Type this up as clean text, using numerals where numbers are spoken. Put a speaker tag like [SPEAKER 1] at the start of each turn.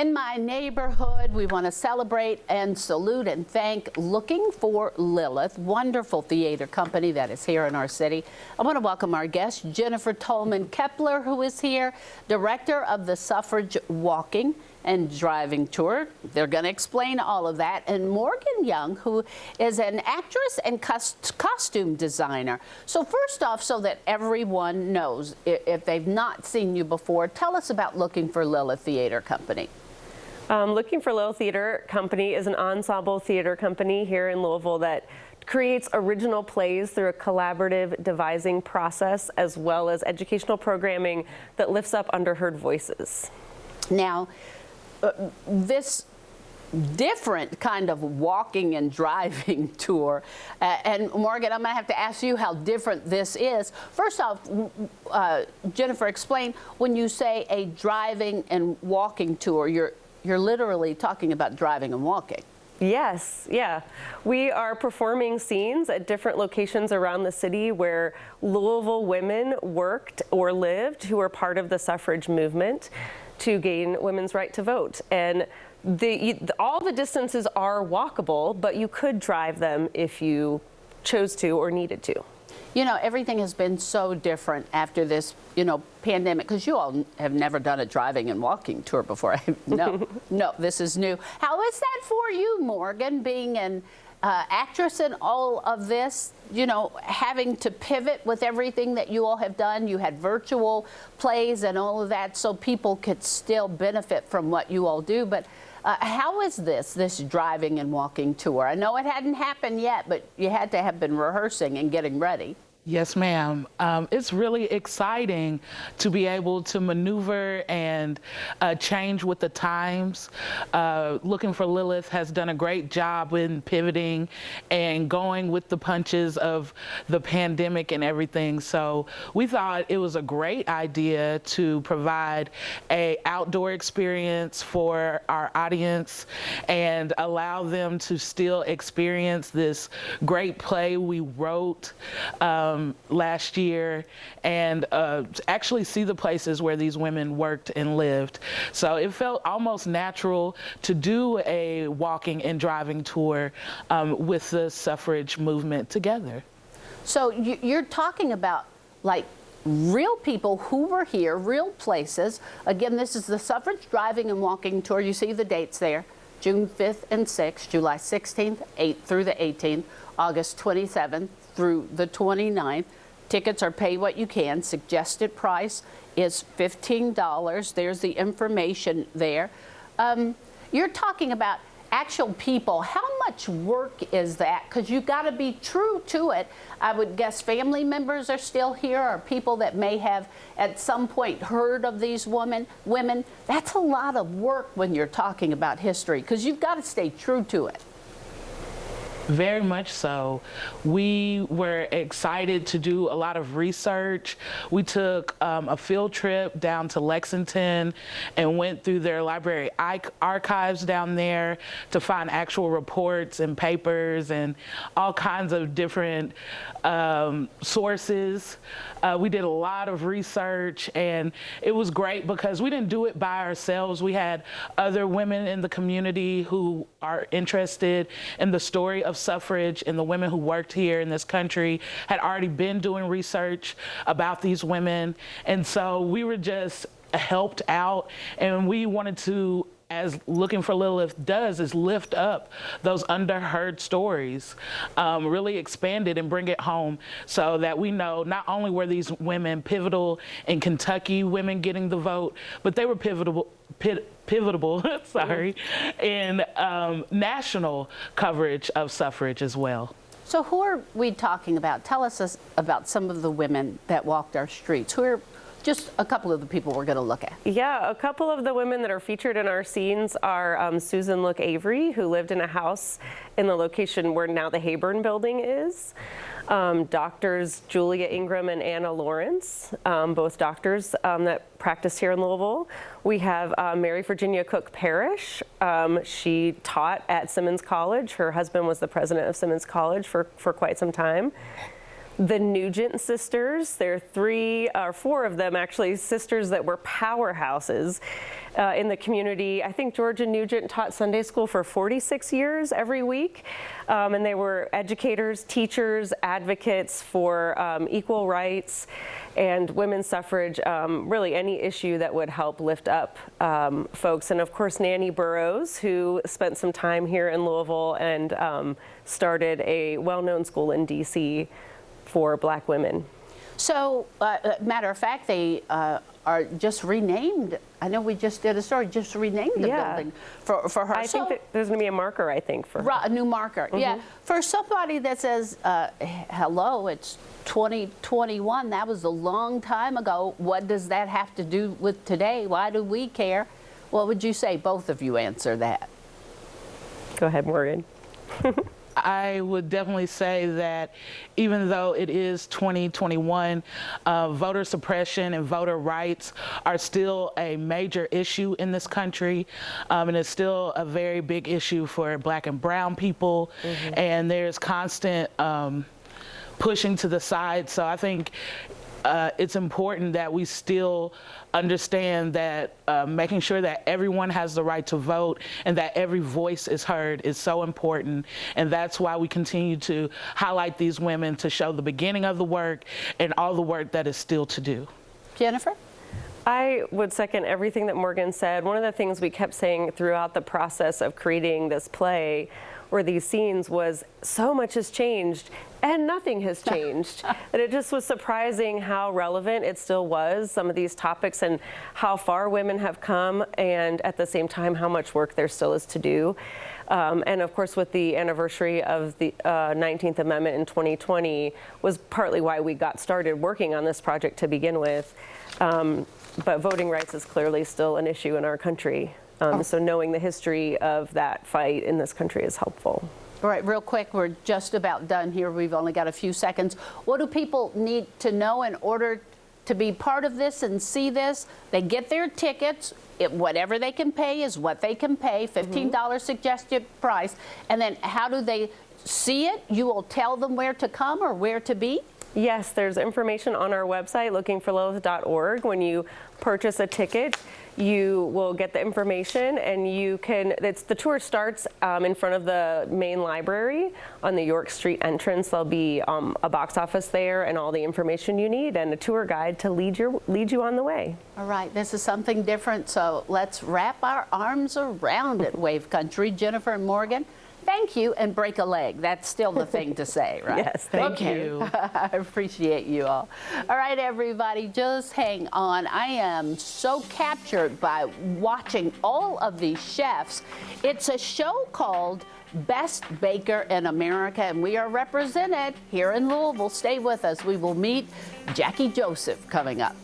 [SPEAKER 1] In my neighborhood, we want to celebrate and salute and thank Looking for Lilith, wonderful theater company that is here in our city. I want to welcome our guest, Jennifer Tolman-Kepler, who is here, director of the Suffrage Walking and Driving Tour. They're going to explain all of that. And Morgan Young, who is an actress and costume designer. So first off, so that everyone knows, if they've not seen you before, tell us about Looking for Lilith Theatre Company.
[SPEAKER 2] Looking for Lilith Theatre Company is an ensemble theater company here in Louisville that creates original plays through a collaborative devising process, as well as educational programming that lifts up underheard voices.
[SPEAKER 1] Now, this different kind of walking and driving tour, and Morgan, I'm going to have to ask you how different this is. First off, Jennifer, explain, when you say a driving and walking tour, you're literally talking about driving and walking.
[SPEAKER 2] Yes, yeah. We are performing scenes at different locations around the city where Louisville women worked or lived who were part of the suffrage movement to gain women's right to vote. And all the distances are walkable, but you could drive them if you chose to or needed to.
[SPEAKER 1] You know, everything has been so different after this, pandemic, because you all have never done a driving and walking tour before. No, this is new. How is that for you, Morgan, being an actress in all of this, having to pivot with everything that you all have done? You had virtual plays and all of that, so people could still benefit from what you all do. But how is this driving and walking tour? I know it hadn't happened yet, but you had to have been rehearsing and getting ready.
[SPEAKER 3] Yes, ma'am. It's really exciting to be able to maneuver and change with the times. Looking for Lilith has done a great job in pivoting and going with the punches of the pandemic and everything. So we thought it was a great idea to provide an outdoor experience for our audience and allow them to still experience this great play we wrote last year, and actually see the places where these women worked and lived. So it felt almost natural to do a walking and driving tour with the suffrage movement together. So
[SPEAKER 1] you're talking about like real people who were here, real places. Again, this is the Suffrage Driving and Walking Tour. You see the dates there. June 5th and 6th, July 16th, 8th through the 18th, August 27th through the 29th. Tickets are pay what you can. Suggested price is $15. There's the information there. You're talking about actual people. How much work is that? Because you've got to be true to it. I would guess family members are still here, or people that may have at some point heard of these women. That's a lot of work when you're talking about history, because you've got to stay true to it.
[SPEAKER 3] Very much so. We were excited to do a lot of research. We took a field trip down to Lexington and went through their library archives down there to find actual reports and papers and all kinds of different sources. We did a lot of research, and it was great because we didn't do it by ourselves. We had other women in the community who are interested in the story of suffrage, and the women who worked here in this country had already been doing research about these women. And so we were just helped out, and we wanted to, as Looking for Lilith does, is lift up those underheard stories, really expand it and bring it home so that we know not only were these women pivotal in Kentucky, women getting the vote, but they were pivotal in national coverage of suffrage as well.
[SPEAKER 1] So who are we talking about? Tell us about some of the women that walked our streets. Who are just a couple of the people we're going to look at? Yeah,
[SPEAKER 2] a couple of the women that are featured in our scenes are Susan Look Avery, who lived in a house in the location where now the Hayburn building is. Doctors Julia Ingram and Anna Lawrence, both doctors that practice here in Louisville. We have Mary Virginia Cook Parrish. She taught at Simmons College. Her husband was the president of Simmons College for quite some time. the Nugent sisters. There are 3 or 4 of them, actually, sisters that were powerhouses in the community. I think Georgia Nugent taught Sunday school for 46 years every week. And they were educators, teachers, advocates for equal rights and women's suffrage, really any issue that would help lift up folks. And of course, Nanny Burroughs, who spent some time here in Louisville and started a well-known school in DC for Black women.
[SPEAKER 1] So, matter of fact, they are just renamed. I know we just did a story, just renamed the building for her.
[SPEAKER 2] I think that there's going to be a marker, I think, for her.
[SPEAKER 1] A new marker, yeah. For somebody that says, hello, it's 2021, that was a long time ago. What does that have to do with today? Why do we care? What would you say? Both of you answer that.
[SPEAKER 2] Go ahead, Morgan.
[SPEAKER 3] I would definitely say that even though it is 2021, voter suppression and voter rights are still a major issue in this country, and it's still a very big issue for Black and brown people, and there's constant pushing to the side. So I think it's important that we still understand that making sure that everyone has the right to vote and that every voice is heard is so important. And that's why we continue to highlight these women, to show the beginning of the work and all the work that is still to do.
[SPEAKER 1] Jennifer?
[SPEAKER 2] I would second everything that Morgan said. One of the things we kept saying throughout the process of creating this play or these scenes was so much has changed and nothing has changed. And it just was surprising how relevant it still was, some of these topics, and how far women have come, and at the same time how much work there still is to do. And of course, with the anniversary of the 19th Amendment in 2020 was partly why we got started working on this project to begin with. But voting rights is clearly still an issue in our country. So knowing the history of that fight in this country is helpful.
[SPEAKER 1] All right, real quick, we're just about done here. We've only got a few seconds. What do people need to know in order to be part of this and see this? They get their tickets. Whatever they can pay is what they can pay, $15 suggested price. And then how do they see it? You will tell them where to come or where to be?
[SPEAKER 2] Yes, there's information on our website, lookingforlilith.org. When you purchase a ticket, you will get the information, and you can, the tour starts in front of the main library on the York Street entrance. There'll be a box office there and all the information you need, and a tour guide to lead you on the way.
[SPEAKER 1] All right, this is something different, so let's wrap our arms around it, Wave Country. Jennifer and Morgan, thank you, and break a leg. That's still the thing to say, right?
[SPEAKER 2] Yes, thank
[SPEAKER 3] you.
[SPEAKER 1] I appreciate you all. All right, everybody, just hang on. I am so captured by watching all of these chefs. It's a show called Best Baker in America, and we are represented here in Louisville. Stay with us. We will meet Jackie Joseph coming up.